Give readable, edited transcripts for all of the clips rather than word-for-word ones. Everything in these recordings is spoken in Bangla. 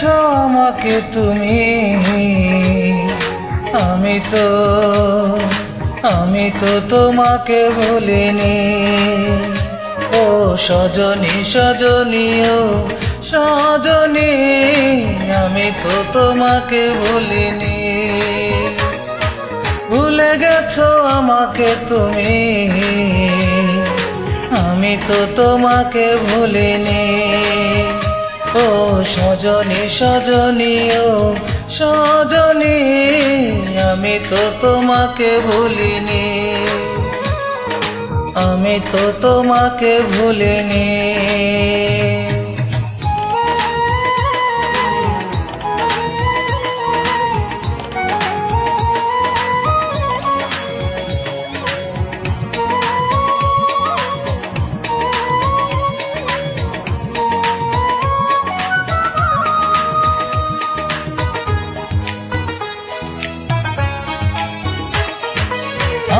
গেছো আমাকে তুমি, আমি তো তোমাকে ভুলিনি। ও সজনী সজনী ও সজনী, আমি তো তোমাকে ভুলিনি। ভুলে গেছো আমাকে তুমি, আমি তো তোমাকে ভুলিনি। ও সজনী সজনী ও সজনী, আমি তো তোমাকে ভুলিনি, আমি তো তোমাকে ভুলিনি।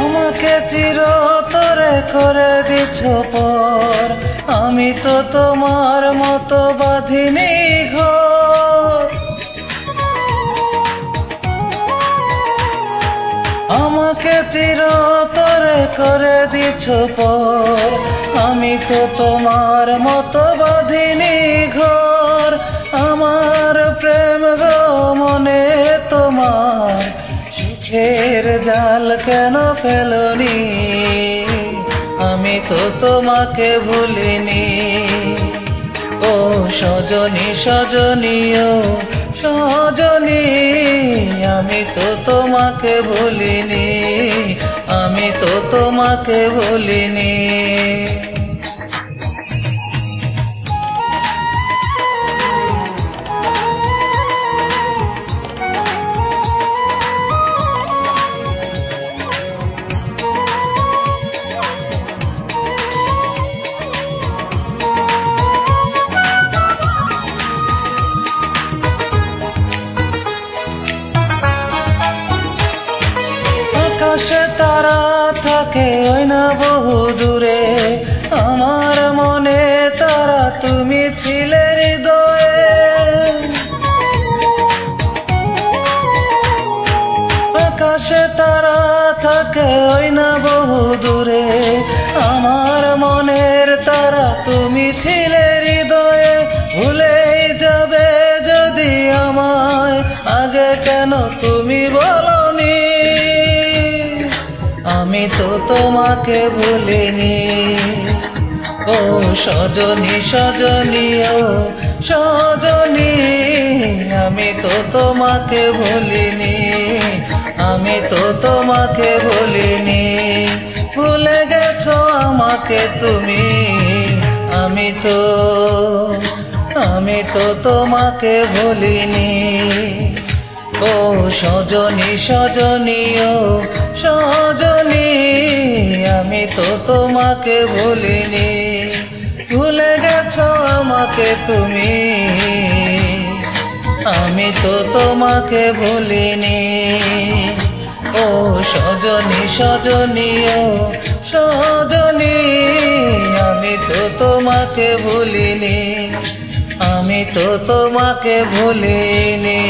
আমাকে চিরতরে করে দিছো পর, আমি তো তোমার মতো বাঁধিনি ঘর। আমাকে চিরতরে করে দিছো পর, আমি তো তোমার মতো বাঁধিনি ঘর। আমার প্রেম গো মনে তোমার সুখের জাল কেন ফেলনি, আমি তো তোমাকে ভুলিনি। ও সজনী সজনী ও সজনী, আমি তো তোমাকে ভুলিনি, আমি তো তোমাকে ভুলিনি। আকাশে তারা থাকে ওই না বহু দূরে, আমার মনে তারা তুমি ছিলে হৃদয়ে। আকাশে তারা থাকে ওই না বহু দূরে, আমার মনের তারা তুমি ছিলে হৃদয়ে। ভুলেই যাবে যদি আমায়, আগে কেন তুমি বলনি, আমি তো তোমাকে ভুলিনি। ও সজনী সজনী ও সজনী, আমি তো তোমাকে ভুলিনি, আমি তো তোমাকে ভুলিনি। ভুলে গেছো আমাকে তুমি, আমি তো তোমাকে ভুলিনি। ও সজনী সজনী ও সজনী, আমি তো তোমাকে ভুলিনি। ভুলে গেছো আমাকে তুমি, আমি তো তোমাকে ভুলিনি। ও সজনী সজনী ও সজনী, আমি তো তোমাকে ভুলিনি, আমি তো তোমাকে ভুলিনি।